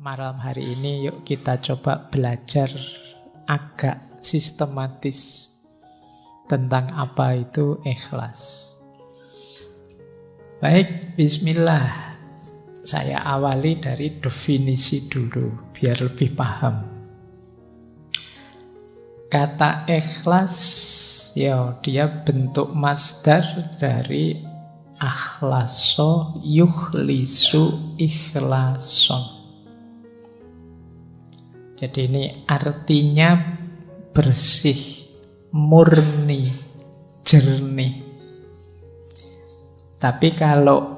malam hari ini yuk kita coba belajar agak sistematis tentang apa itu ikhlas. Baik, bismillah. Saya awali dari definisi dulu biar lebih paham. Kata ikhlas, ya dia bentuk masdar dari akhlaso yukhlisu ikhlason. Jadi ini artinya bersih, murni, jernih. Tapi kalau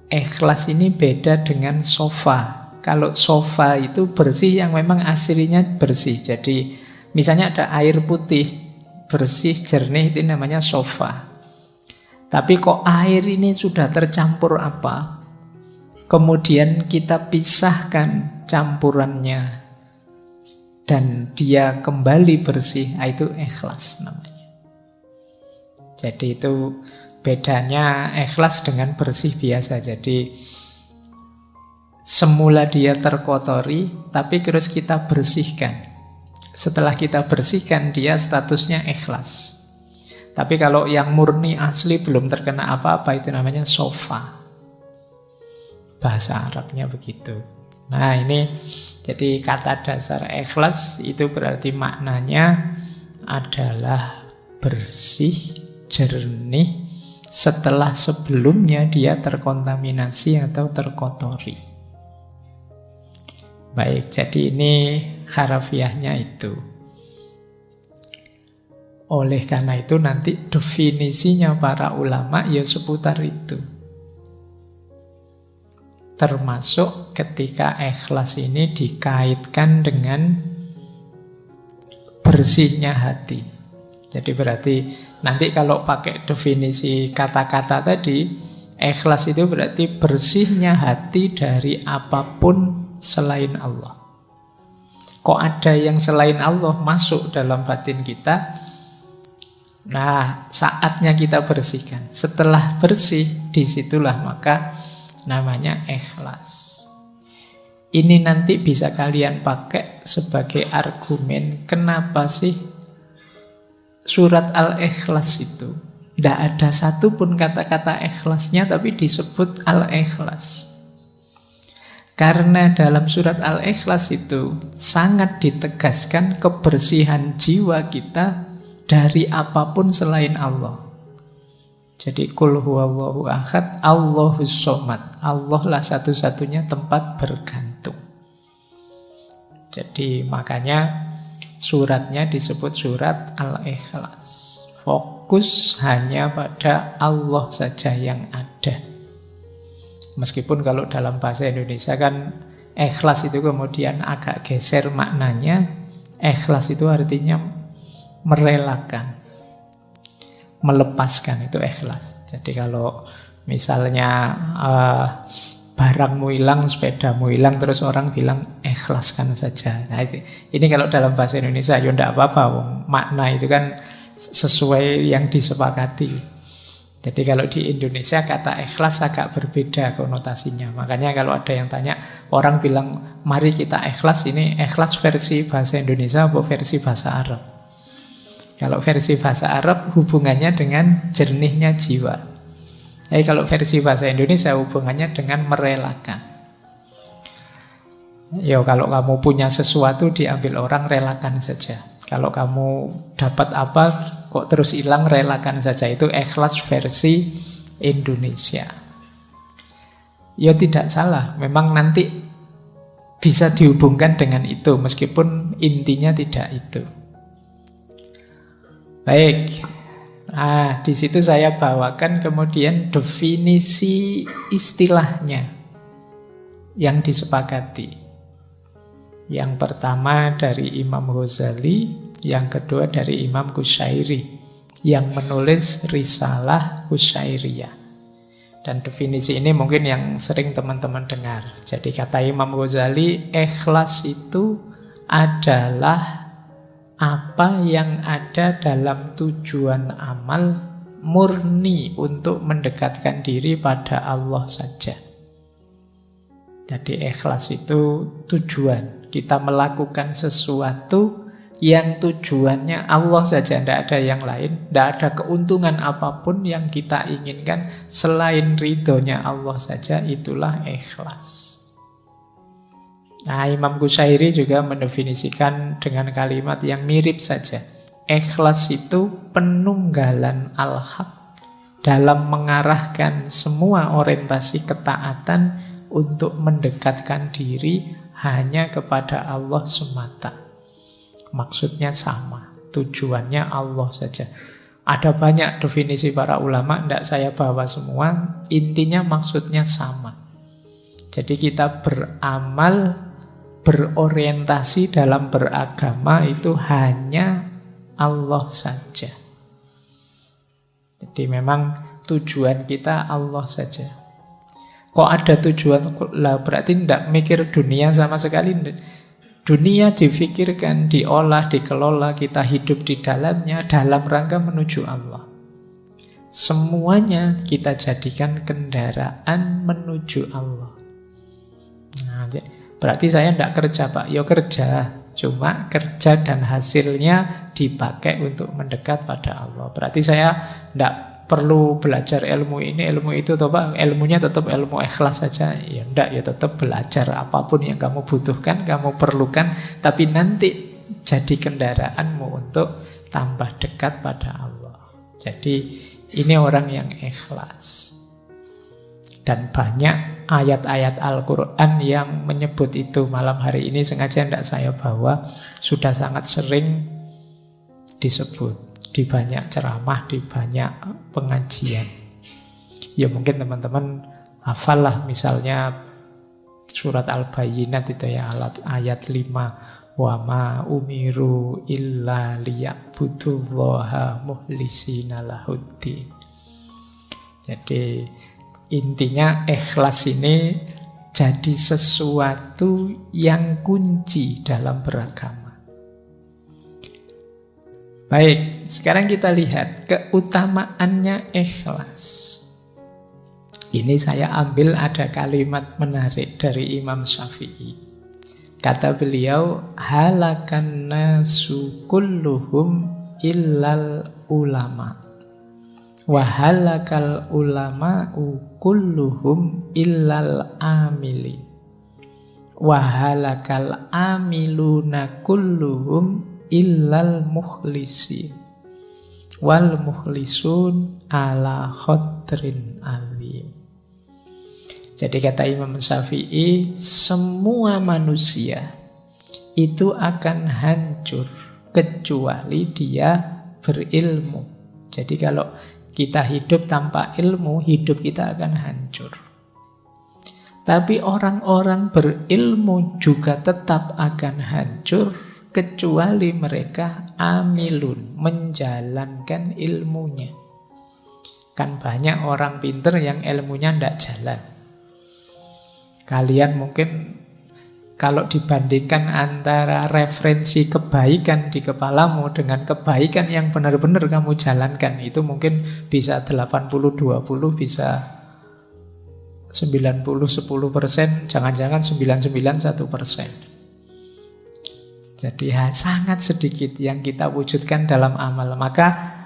ikhlas ini beda dengan sofa. Kalau sofa itu bersih yang memang aslinya bersih. Jadi misalnya ada air putih, bersih, jernih, itu namanya sofa. Tapi kok air ini sudah tercampur apa? Kemudian kita pisahkan campurannya dan dia kembali bersih, itu ikhlas namanya. Jadi itu bedanya ikhlas dengan bersih biasa. Jadi semula dia terkotori, tapi terus kita bersihkan. Setelah kita bersihkan, dia statusnya ikhlas. Tapi kalau yang murni asli belum terkena apa-apa, itu namanya sofa. Bahasa Arabnya begitu. Nah ini jadi kata dasar ikhlas itu berarti maknanya adalah bersih, jernih setelah sebelumnya dia terkontaminasi atau terkotori. Baik, jadi ini harafiahnya itu. Oleh karena itu nanti definisinya para ulama ya seputar itu. Termasuk ketika ikhlas ini dikaitkan dengan bersihnya hati. Jadi berarti nanti kalau pakai definisi kata-kata tadi, ikhlas itu berarti bersihnya hati dari apapun selain Allah. Kok ada yang selain Allah masuk dalam batin kita? Nah, saatnya kita bersihkan. Setelah bersih, disitulah maka namanya ikhlas. Ini nanti bisa kalian pakai sebagai argumen kenapa sih surat Al-Ikhlas itu tidak ada satupun kata-kata ikhlasnya tapi disebut Al-Ikhlas. Karena dalam surat Al-Ikhlas itu sangat ditegaskan kebersihan jiwa kita dari apapun selain Allah. Jadi kul huwallahu ahad, Allahus somad. Allah lah satu-satunya tempat bergantung. Jadi makanya suratnya disebut surat Al-Ikhlas. Fokus hanya pada Allah saja yang ada. Meskipun kalau dalam bahasa Indonesia kan ikhlas itu kemudian agak geser maknanya. Ikhlas itu artinya merelakan, melepaskan, itu ikhlas. Jadi kalau misalnya barangmu hilang, sepedamu hilang, terus orang bilang ikhlaskan saja. Nah ini kalau dalam bahasa Indonesia ya enggak apa-apa, makna itu kan sesuai yang disepakati. Jadi kalau di Indonesia kata ikhlas agak berbeda konotasinya. Makanya kalau ada yang tanya, orang bilang mari kita ikhlas, ini ikhlas versi bahasa Indonesia atau versi bahasa Arab? Kalau versi bahasa Arab hubungannya dengan jernihnya jiwa. Jadi kalau versi bahasa Indonesia hubungannya dengan merelakan. Ya kalau kamu punya sesuatu diambil orang, relakan saja. Kalau kamu dapat apa kok terus hilang, relakan saja. Itu ikhlas versi Indonesia. Ya tidak salah, memang nanti bisa dihubungkan dengan itu meskipun intinya tidak itu. Baik, nah di situ saya bawakan kemudian definisi istilahnya yang disepakati. Yang pertama dari Imam Ghazali, yang kedua dari Imam Qushairi yang menulis Risalah Qushairiyah. Dan definisi ini mungkin yang sering teman-teman dengar. Jadi kata Imam Ghazali, ikhlas itu adalah apa yang ada dalam tujuan amal murni untuk mendekatkan diri pada Allah saja. Jadi ikhlas itu tujuan. Kita melakukan sesuatu yang tujuannya Allah saja, tidak ada yang lain. Tidak ada keuntungan apapun yang kita inginkan selain ridhonya Allah saja, itulah ikhlas. Nah, Imam Qusairi juga mendefinisikan dengan kalimat yang mirip saja. Ikhlas itu penunggalan al-haq dalam mengarahkan semua orientasi ketaatan untuk mendekatkan diri hanya kepada Allah semata. Maksudnya sama, tujuannya Allah saja. Ada banyak definisi para ulama, tidak saya bawa semua. Intinya maksudnya sama. Jadi kita beramal, berorientasi dalam beragama itu hanya Allah saja. Jadi memang tujuan kita Allah saja. Kok ada tujuan? Lah berarti tidak mikir dunia sama sekali. Dunia difikirkan, diolah, dikelola, kita hidup di dalamnya dalam rangka menuju Allah. Semuanya kita jadikan kendaraan menuju Allah. Nah, berarti saya tidak kerja, Pak. Ya kerja, cuma kerja dan hasilnya dipakai untuk mendekat pada Allah. Berarti saya tidak perlu belajar ilmu ini, ilmu itu, atau Pak, ilmunya tetap ilmu ikhlas saja. Ya enggak, ya tetap belajar apapun yang kamu butuhkan, kamu perlukan, tapi nanti jadi kendaraanmu untuk tambah dekat pada Allah. Jadi ini orang yang ikhlas. Dan banyak ayat-ayat Al-Quran yang menyebut itu. Malam hari ini sengaja tidak saya bawa, sudah sangat sering disebut di banyak ceramah, di banyak pengajian. Ya mungkin teman-teman hafal lah, misalnya surat Al-Bayyinat itu ya, ayat 5. Wa ma umiru illa liya'budullaha muhlisina lahuddin. Jadi intinya ikhlas ini jadi sesuatu yang kunci dalam beragama. Baik, sekarang kita lihat keutamaannya ikhlas. Ini saya ambil ada kalimat menarik dari Imam Syafi'i. Kata beliau, halakan nasu kulluhum illal ulama. Wa halakal ulama'u kulluhum illal amili. Wa halakal amiluna kulluhum illal mukhlisin. Wal mukhlisun ala khadrin alim. Jadi kata Imam Syafi'i, semua manusia itu akan hancur kecuali dia berilmu. Jadi kalau kita hidup tanpa ilmu, hidup kita akan hancur. Tapi orang-orang berilmu juga tetap akan hancur kecuali mereka amilun, menjalankan ilmunya. Kan banyak orang pinter yang ilmunya tidak jalan. Kalian mungkin kalau dibandingkan antara referensi kebaikan di kepalamu dengan kebaikan yang benar-benar kamu jalankan, itu mungkin bisa 80-20, bisa 90-10%, jangan-jangan 99-1%. Jadi sangat sedikit yang kita wujudkan dalam amal. Maka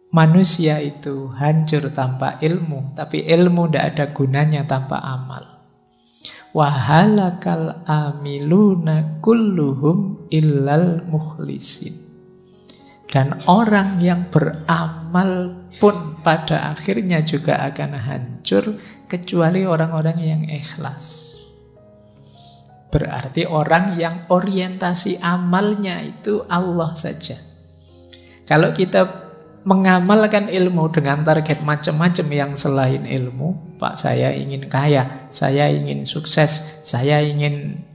manusia itu hancur tanpa ilmu, tapi ilmu tidak ada gunanya tanpa amal. Wahalakal amiluna kulluhum illal mukhlisin. Dan orang yang beramal pun pada akhirnya juga akan hancur kecuali orang-orang yang ikhlas. Berarti orang yang orientasi amalnya itu Allah saja. Kalau kita mengamalkan ilmu dengan target macam-macam yang selain ilmu, Pak, saya ingin kaya, saya ingin sukses, saya ingin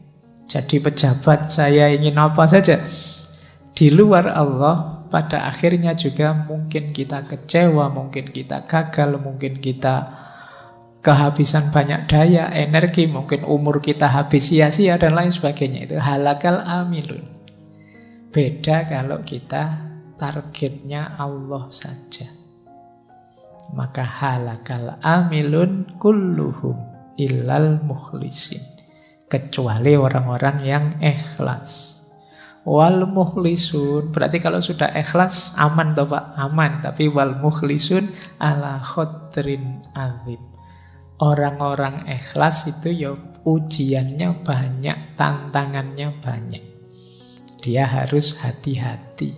jadi pejabat, saya ingin apa saja, di luar Allah, pada akhirnya juga mungkin kita kecewa, mungkin kita gagal, mungkin kita kehabisan banyak daya, energi, mungkin umur kita habis sia-sia dan lain sebagainya. Itu halakal amilun. Beda kalau kita targetnya Allah saja. Maka halakal amilun kulluhum illal mukhlisin. Kecuali orang-orang yang ikhlas. Wal mukhlisun, berarti kalau sudah ikhlas aman toh Pak? Aman. Tapi wal mukhlisun ala khotrin azim. Orang-orang ikhlas itu ya ujiannya banyak, tantangannya banyak. Dia harus hati-hati.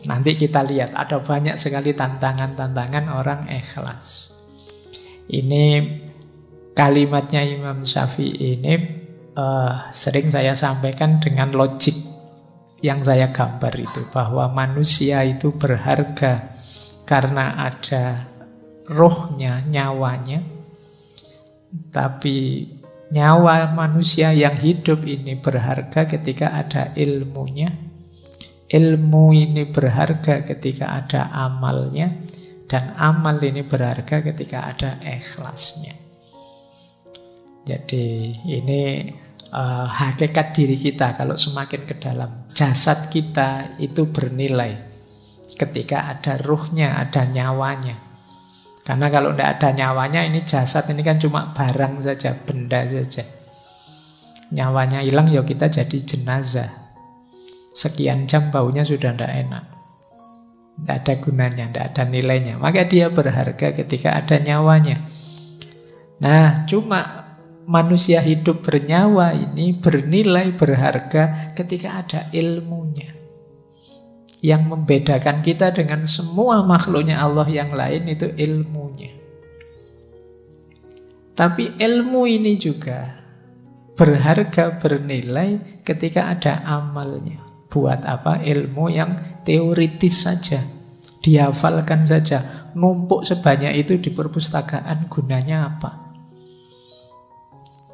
Nanti kita lihat ada banyak sekali tantangan-tantangan orang ikhlas. Ini kalimatnya Imam Syafi'i ini sering saya sampaikan dengan logik yang saya gambar itu, bahwa manusia itu berharga karena ada rohnya, nyawanya. Tapi nyawa manusia yang hidup ini berharga ketika ada ilmunya. Ilmu ini berharga ketika ada amalnya. Dan amal ini berharga ketika ada ikhlasnya. Jadi ini hakikat diri kita kalau semakin ke dalam. Jasad kita itu bernilai ketika ada ruhnya, ada nyawanya. Karena kalau tidak ada nyawanya, ini jasad ini kan cuma barang saja, benda saja. Nyawanya hilang, ya kita jadi jenazah. Sekian jam baunya sudah tidak enak. Tidak ada gunanya, tidak ada nilainya. Maka dia berharga ketika ada nyawanya. Nah, cuma manusia hidup bernyawa ini bernilai, berharga ketika ada ilmunya. Yang membedakan kita dengan semua makhluknya Allah yang lain itu ilmunya. Tapi ilmu ini juga berharga, bernilai ketika ada amalnya. Buat apa? Ilmu yang teoritis saja, dihafalkan saja, numpuk sebanyak itu di perpustakaan, gunanya apa?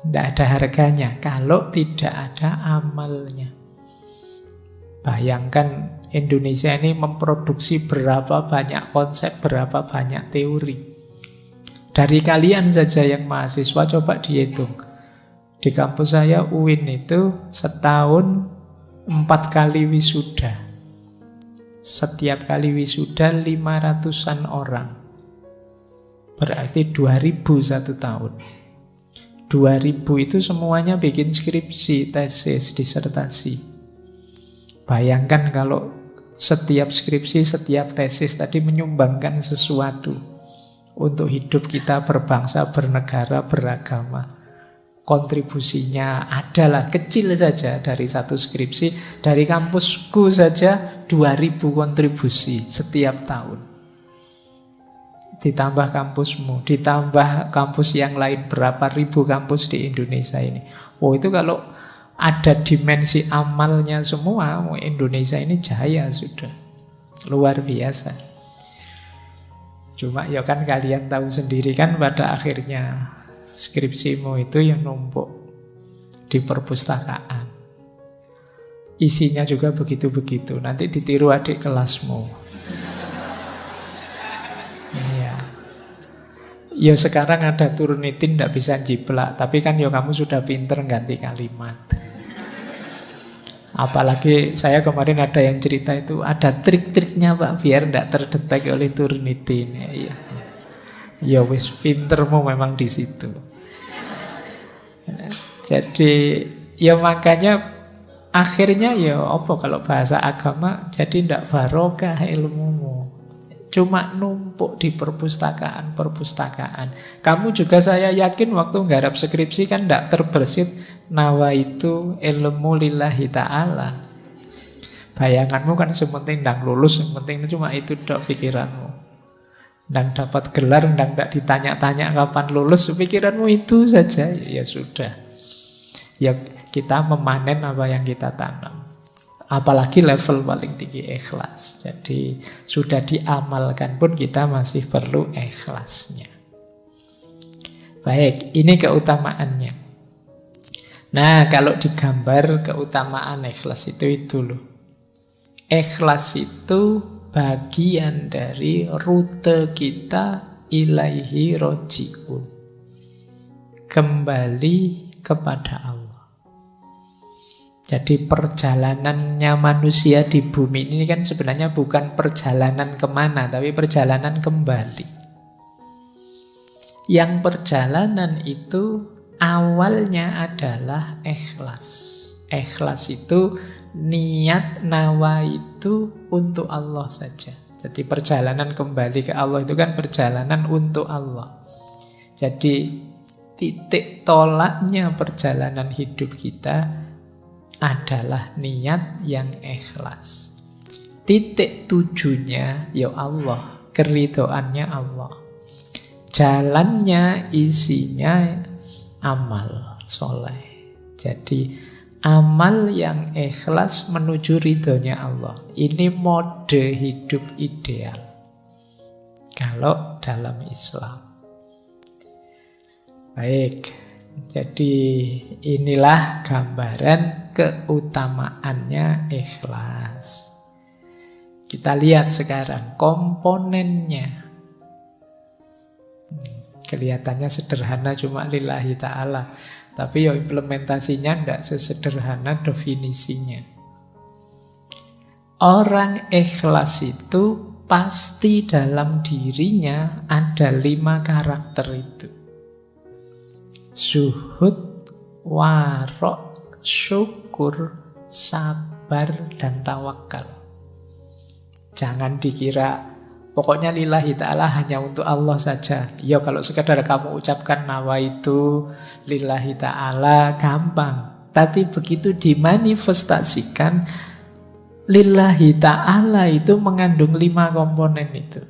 Tidak ada harganya kalau tidak ada amalnya. Bayangkan Indonesia ini memproduksi berapa banyak konsep, berapa banyak teori. Dari kalian saja yang mahasiswa, coba dihitung. Di kampus saya UIN itu setahun 4 kali wisuda. Setiap kali wisuda 500-an orang. Berarti 2.000 satu tahun. 2.000 itu semuanya bikin skripsi, tesis, disertasi. Bayangkan kalau setiap skripsi, setiap tesis tadi menyumbangkan sesuatu untuk hidup kita berbangsa, bernegara, beragama. Kontribusinya adalah kecil saja dari satu skripsi. Dari kampusku saja 2.000 kontribusi setiap tahun. Ditambah kampusmu, ditambah kampus yang lain, berapa ribu kampus di Indonesia ini. Oh, itu kalau ada dimensi amalnya semua, Indonesia ini jaya sudah. Luar biasa. Cuma ya kan kalian tahu sendiri kan pada akhirnya skripsimu itu yang numpuk di perpustakaan. Isinya juga begitu-begitu. Nanti ditiru adik kelasmu. Ya sekarang ada Turnitin tidak bisa jiplak, tapi kan ya kamu sudah pinter ganti kalimat. Apalagi saya kemarin ada yang cerita itu ada trik-triknya Pak biar tidak terdetek oleh Turnitin. Ya wis pintermu memang di situ. Jadi ya makanya akhirnya ya apa kalau bahasa agama jadi tidak barokah ilmumu. Cuma numpuk di perpustakaan. Kamu juga saya yakin waktu nggarap skripsi kan tidak terbersit nawa itu ilmu lillahi ta'ala. Bayanganmu kan sementing ndang lulus, sementing cuma itu dok pikiranmu. Ndang dapat gelar, ndang tidak ditanya-tanya kapan lulus, pikiranmu itu saja. Ya sudah. Ya kita memanen apa yang kita tanam. Apalagi level paling tinggi ikhlas. Jadi sudah diamalkan pun kita masih perlu ikhlasnya. Baik, ini keutamaannya. Nah, kalau digambar keutamaan ikhlas itu loh. Ikhlas itu bagian dari rute kita ilaihi roji'un. Kembali kepada Allah. Jadi perjalanannya manusia di bumi ini kan sebenarnya bukan perjalanan kemana, tapi perjalanan kembali. Yang perjalanan itu awalnya adalah ikhlas. Ikhlas itu niat nawa itu untuk Allah saja. Jadi perjalanan kembali ke Allah itu kan perjalanan untuk Allah. Jadi titik tolaknya perjalanan hidup kita adalah niat yang ikhlas. Titik tujunya ya Allah, keridhoannya Allah. Jalannya isinya amal soleh. Jadi amal yang ikhlas menuju ridhonya Allah. Ini mode hidup ideal kalau dalam Islam. Baik, jadi inilah gambaran keutamaannya ikhlas. Kita lihat sekarang komponennya. Kelihatannya sederhana cuma lillahi ta'ala. Tapi ya implementasinya tidak sesederhana definisinya. Orang ikhlas itu pasti dalam dirinya ada 5 karakter itu. Zuhud, warok, syukur, sabar, dan tawakal. Jangan dikira pokoknya lillahi ta'ala hanya untuk Allah saja. Ya kalau sekadar kamu ucapkan nawaitu lillahi ta'ala gampang. Tapi begitu dimanifestasikan, lillahi ta'ala itu mengandung 5 komponen itu.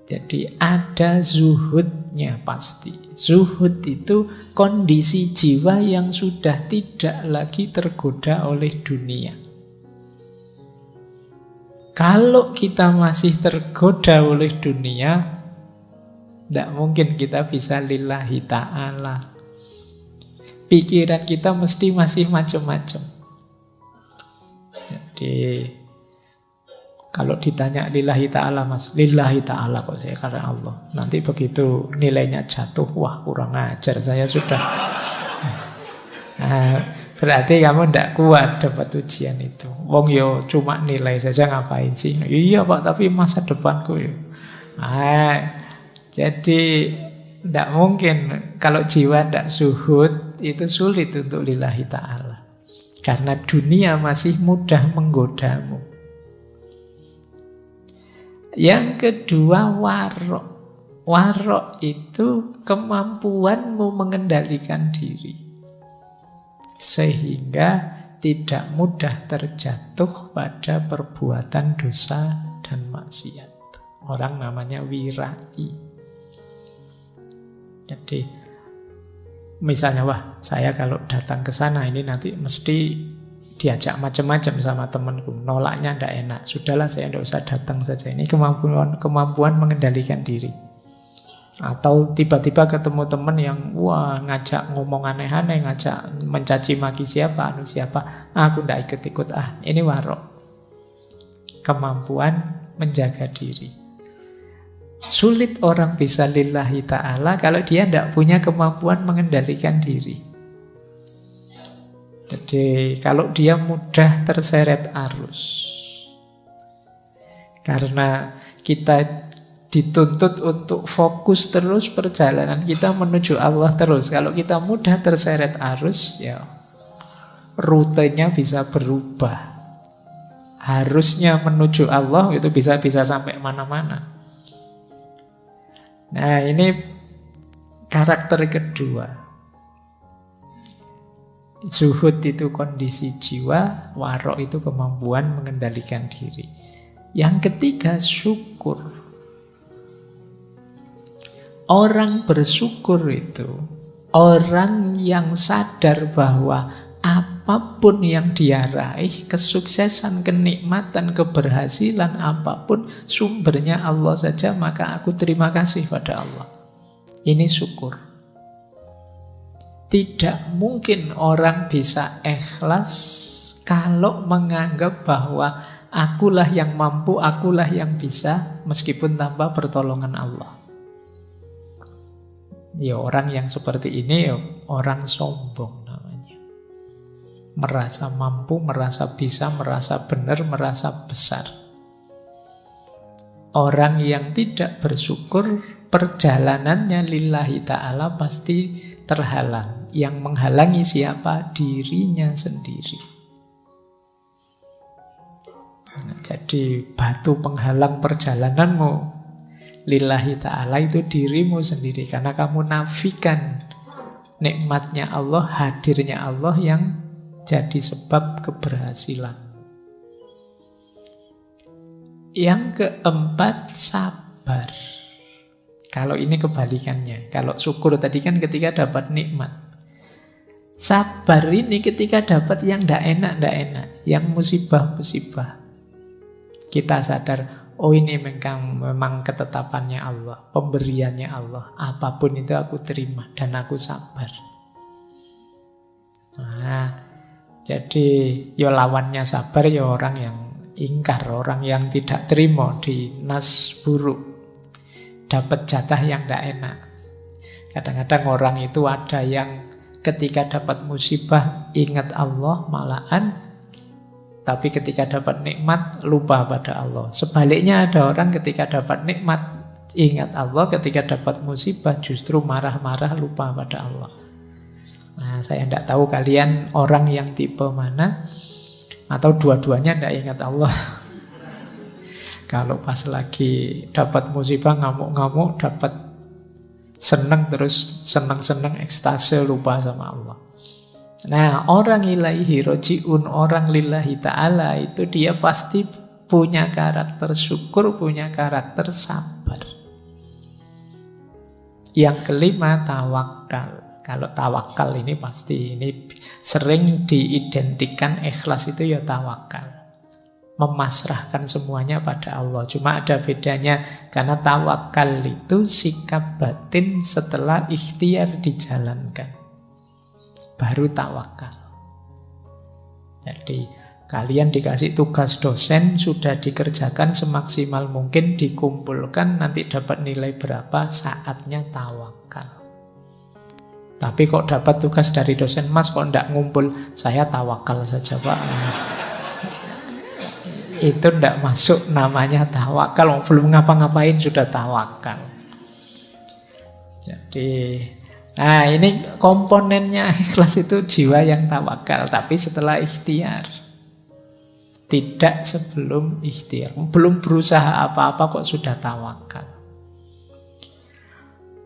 Jadi ada zuhudnya pasti. Zuhud itu kondisi jiwa yang sudah tidak lagi tergoda oleh dunia. Kalau kita masih tergoda oleh dunia, tidak mungkin kita bisa lillahi ta'ala. Pikiran kita mesti masih macam-macam. Jadi kalau ditanya lillahi ta'ala mas, lillahi ta'ala kok saya karena Allah. Nanti begitu nilainya jatuh, wah kurang ajar saya sudah. Nah, berarti kamu tidak kuat dapat ujian itu. Wong yo cuma nilai saja ngapain sih? Iya Pak, tapi masa depanku yo. Jadi tidak mungkin kalau jiwa tidak zuhud itu sulit untuk lillahi ta'ala. Karena dunia masih mudah menggodamu. Yang kedua warok. Warok itu kemampuanmu mengendalikan diri. Sehingga tidak mudah terjatuh pada perbuatan dosa dan maksiat. Orang namanya wirai. Jadi misalnya wah saya kalau datang ke sana ini nanti mesti diajak macam-macam sama temanku, nolaknya ndak enak. Sudahlah saya ndak usah datang saja. Ini kemampuan mengendalikan diri. Atau tiba-tiba ketemu teman yang wah ngajak ngomong aneh-aneh, ngajak mencaci maki siapa, siapa, aku ndak ikut-ikut ini warok. Kemampuan menjaga diri. Sulit orang bisa lillahi ta'ala kalau dia ndak punya kemampuan mengendalikan diri. Jadi kalau dia mudah terseret arus. Karena kita dituntut untuk fokus terus perjalanan kita menuju Allah terus. Kalau kita mudah terseret arus, ya rutenya bisa berubah. Harusnya menuju Allah itu bisa sampai mana-mana. Nah, ini karakter kedua. Zuhud itu kondisi jiwa, warok itu kemampuan mengendalikan diri. Yang ketiga syukur. Orang bersyukur itu orang yang sadar bahwa apapun yang dia raih, kesuksesan, kenikmatan, keberhasilan apapun sumbernya Allah saja, maka aku terima kasih pada Allah. Ini syukur. Tidak mungkin orang bisa ikhlas kalau menganggap bahwa akulah yang mampu, akulah yang bisa, meskipun tanpa pertolongan Allah. Ya orang yang seperti ini ya orang sombong namanya. Merasa mampu, merasa bisa, merasa benar, merasa besar. Orang yang tidak bersyukur perjalanannya lillahi ta'ala pasti terhalang. Yang menghalangi siapa? Dirinya sendiri. Nah, jadi batu penghalang perjalananmu lillahi ta'ala itu dirimu sendiri. Karena kamu nafikan nikmatnya Allah, hadirnya Allah yang jadi sebab keberhasilan. Yang keempat, sabar. Kalau ini kebalikannya. Kalau syukur tadi kan ketika dapat nikmat. Sabar ini ketika dapat yang tidak enak, yang musibah-musibah. Kita sadar, oh ini memang ketetapannya Allah, pemberiannya Allah. Apapun itu aku terima dan aku sabar. Nah, jadi ya lawannya sabar ya orang yang ingkar, orang yang tidak terima di nas buruk. Dapat jatah yang tidak enak. Kadang-kadang orang itu ada yang ketika dapat musibah ingat Allah malahan, tapi ketika dapat nikmat lupa pada Allah. Sebaliknya ada orang ketika dapat nikmat ingat Allah, ketika dapat musibah justru marah-marah lupa pada Allah. Nah, saya tidak tahu kalian orang yang tipe mana, atau dua-duanya tidak ingat Allah. Kalau pas lagi dapat musibah ngamuk-ngamuk, dapat senang terus senang-senang ekstase lupa sama Allah. Nah, orang ilaihi roji'un, orang lillahi ta'ala itu dia pasti punya karakter syukur, punya karakter sabar. Yang kelima, tawakal. Kalau tawakal ini pasti, ini sering diidentikan ikhlas itu ya tawakal. Memasrahkan semuanya pada Allah. Cuma ada bedanya, karena tawakal itu sikap batin setelah ikhtiar dijalankan. Baru tawakal. Jadi kalian dikasih tugas dosen, sudah dikerjakan semaksimal mungkin, dikumpulkan, nanti dapat nilai berapa, saatnya tawakal. Tapi kok dapat tugas dari dosen, Mas kok enggak ngumpul, saya tawakal saja Pak. Itu enggak masuk namanya tawakal. Belum ngapa-ngapain sudah tawakal. Jadi, nah ini komponennya ikhlas itu jiwa yang tawakal. Tapi setelah ikhtiar. Tidak sebelum ikhtiar. Belum berusaha apa-apa kok sudah tawakal.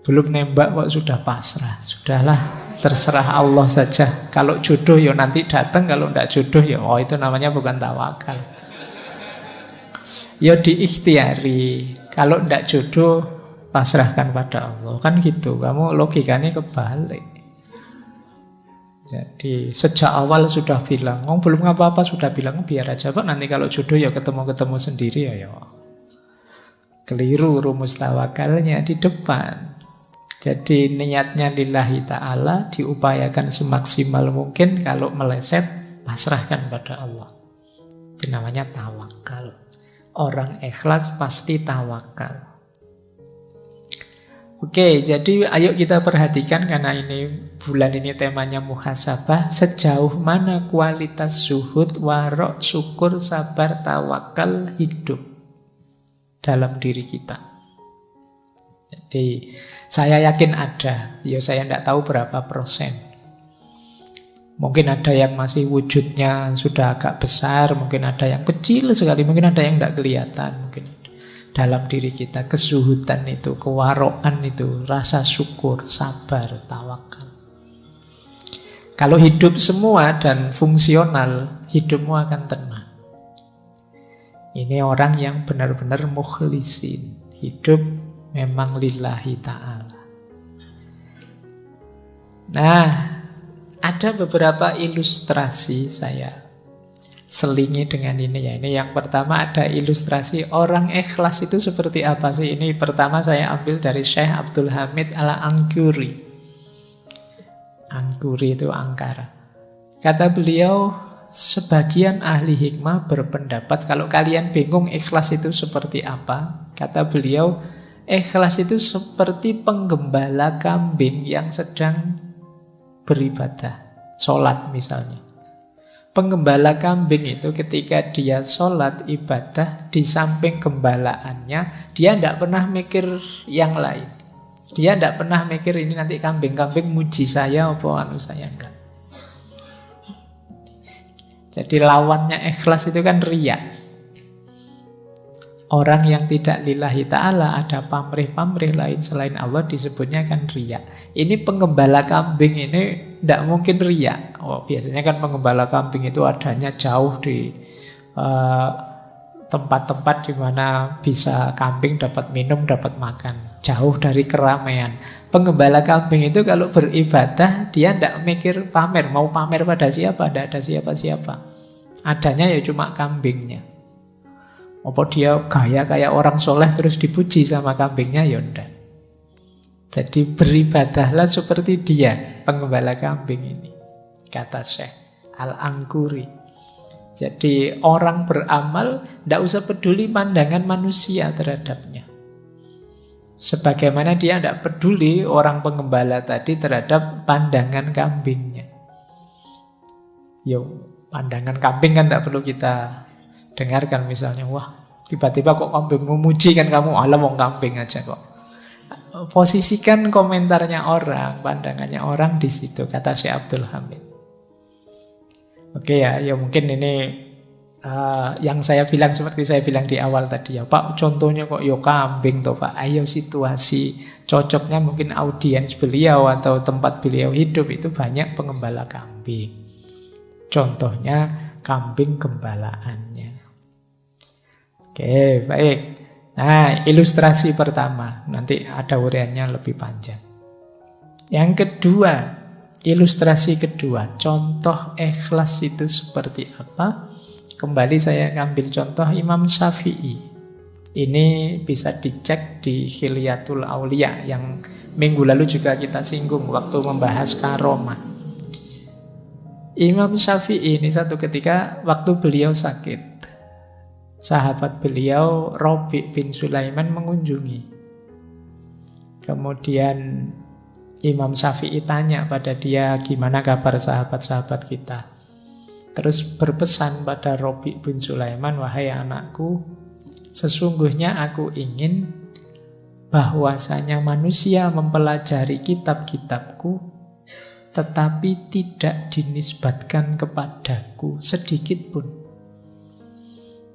Belum nembak kok sudah pasrah. Sudahlah, terserah Allah saja. Kalau jodoh ya nanti datang, kalau enggak jodoh ya oh itu namanya bukan tawakal. Ya diikhtiari. Kalau tidak jodoh, pasrahkan pada Allah. Kan gitu, kamu logikanya kebalik. Jadi sejak awal sudah bilang, oh belum apa-apa sudah bilang, biar aja Pak, nanti kalau jodoh ya ketemu-ketemu sendiri ya. Keliru rumus tawakalnya di depan. Jadi niatnya lillahi ta'ala, diupayakan semaksimal mungkin, kalau meleset, pasrahkan pada Allah. Itu namanya tawakal. Orang ikhlas pasti tawakal. Oke, jadi ayo kita perhatikan, karena ini bulan ini temanya muhasabah, sejauh mana kualitas zuhud, warok, syukur, sabar, tawakal hidup dalam diri kita. Jadi saya yakin ada, ya saya tidak tahu berapa persen. Mungkin ada yang masih wujudnya sudah agak besar, mungkin ada yang kecil sekali, mungkin ada yang tidak kelihatan. Mungkin dalam diri kita kezuhudan itu, kewaroan itu, rasa syukur, sabar, tawakal. Kalau hidup semua dan fungsional, hidupmu akan tenang. Ini orang yang benar-benar mukhlisin. Hidup memang lillahi ta'ala. Nah, ada beberapa ilustrasi saya selingi dengan ini ya. Ini yang pertama, ada ilustrasi orang ikhlas itu seperti apa sih. Ini pertama saya ambil dari Syekh Abdul Hamid Al-Angkuri. Angkuri itu Angkara. Kata beliau, sebagian ahli hikmah berpendapat kalau kalian bingung ikhlas itu seperti apa, kata beliau, ikhlas itu seperti penggembala kambing yang sedang beribadah, sholat misalnya. Penggembala kambing itu ketika dia sholat ibadah, di samping gembalaannya, dia tidak pernah mikir yang lain. Dia tidak pernah mikir ini nanti kambing-kambing muji saya apa anu saya, enggak. Jadi lawannya ikhlas itu kan riya. Orang yang tidak lillahi ta'ala, ada pamrih-pamrih lain selain Allah, disebutnya kan riya. Ini penggembala kambing ini tidak mungkin riya. Oh, biasanya kan penggembala kambing itu adanya jauh di tempat-tempat di mana bisa kambing dapat minum, dapat makan. Jauh dari keramaian. Penggembala kambing itu kalau beribadah, dia tidak mikir pamer. Mau pamer pada siapa? Tidak ada siapa-siapa. Adanya ya cuma kambingnya. Apa dia gaya kayak orang soleh terus dipuji sama kambingnya? Ya enggak. Jadi beribadahlah seperti dia, penggembala kambing ini, kata Syekh Al-Angkuri. Jadi orang beramal tidak usah peduli pandangan manusia terhadapnya. Sebagaimana dia tidak peduli orang penggembala tadi terhadap pandangan kambingnya. Yo, pandangan kambing kan tidak perlu kita dengarkan, misalnya, wah tiba-tiba kok kambing memuji, kan kamu alah mau kambing aja kok. Posisikan komentarnya orang, pandangannya orang di situ, kata Syekh Abdul Hamid. Oke ya mungkin ini yang saya bilang seperti saya bilang di awal tadi ya, Pak, contohnya kok yo kambing toh Pak. Ayo situasi cocoknya mungkin audiens beliau atau tempat beliau hidup itu banyak pengembala kambing. Contohnya kambing gembalaannya. Oke, baik. Nah, ilustrasi pertama. Nanti ada uraiannya lebih panjang. Yang kedua, ilustrasi kedua. Contoh ikhlas itu seperti apa? Kembali saya ambil contoh Imam Syafi'i. Ini bisa dicek di Khilyatul Aulia yang minggu lalu juga kita singgung waktu membahas karomah. Imam Syafi'i ini satu ketika waktu beliau sakit, sahabat beliau Rabi' bin Sulaiman mengunjungi. Kemudian Imam Syafi'i tanya pada dia, gimana kabar sahabat-sahabat kita. Terus berpesan pada Rabi' bin Sulaiman, wahai anakku, sesungguhnya aku ingin bahwasanya manusia mempelajari kitab-kitabku tetapi tidak dinisbatkan kepadaku sedikit pun.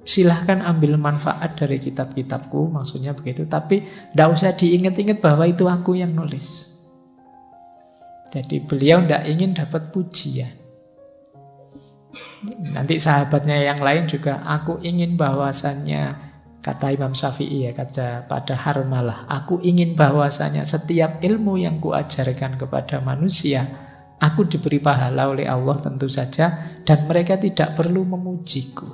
Silahkan ambil manfaat dari kitab-kitabku, maksudnya begitu, tapi tidak usah diingat-ingat bahwa itu aku yang nulis. Jadi beliau tidak ingin dapat pujian. Nanti sahabatnya yang lain juga, aku ingin bahwasannya, kata Imam Syafi'i ya, kata pada Harmalah, aku ingin bahwasanya setiap ilmu yang kuajarkan kepada manusia, aku diberi pahala oleh Allah tentu saja, dan mereka tidak perlu memujiku.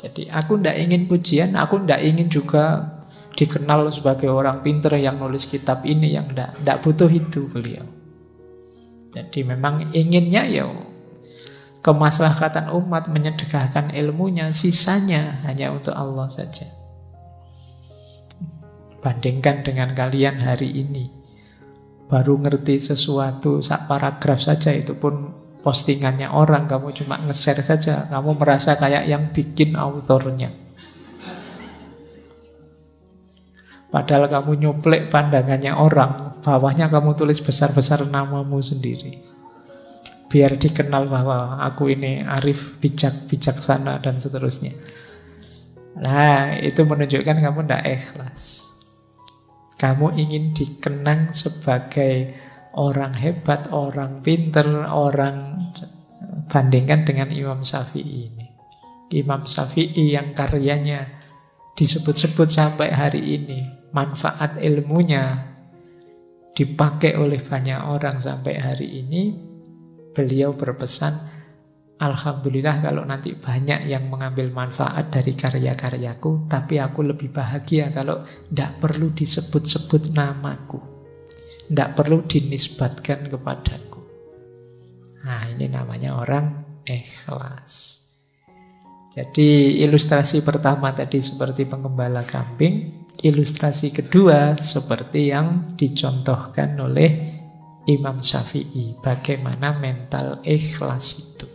Jadi aku tidak ingin pujian, aku tidak ingin juga dikenal sebagai orang pintar yang nulis kitab ini, yang tidak butuh itu beliau. Jadi memang inginnya ya kemaslahatan umat, menyedekahkan ilmunya, sisanya hanya untuk Allah saja. Bandingkan dengan kalian hari ini, baru ngerti sesuatu sak paragraf saja, itu pun postingannya orang, kamu cuma nge-share saja, kamu merasa kayak yang bikin autornya. Padahal kamu nyuplek pandangannya orang, bawahnya kamu tulis besar-besar namamu sendiri. Biar dikenal bahwa aku ini arif, bijak, bijaksana, dan seterusnya. Nah, itu menunjukkan kamu tidak ikhlas. Kamu ingin dikenang sebagai orang hebat, orang pinter, orang, bandingkan dengan Imam Syafi'i ini. Imam Syafi'i yang karyanya disebut-sebut sampai hari ini, manfaat ilmunya dipakai oleh banyak orang sampai hari ini. Beliau berpesan, alhamdulillah kalau nanti banyak yang mengambil manfaat dari karya-karyaku, tapi aku lebih bahagia kalau tidak perlu disebut-sebut namaku, tidak perlu dinisbatkan kepadaku. Nah, ini namanya orang ikhlas. Jadi ilustrasi pertama tadi seperti penggembala kambing. Ilustrasi kedua seperti yang dicontohkan oleh Imam Syafi'i, bagaimana mental ikhlas itu.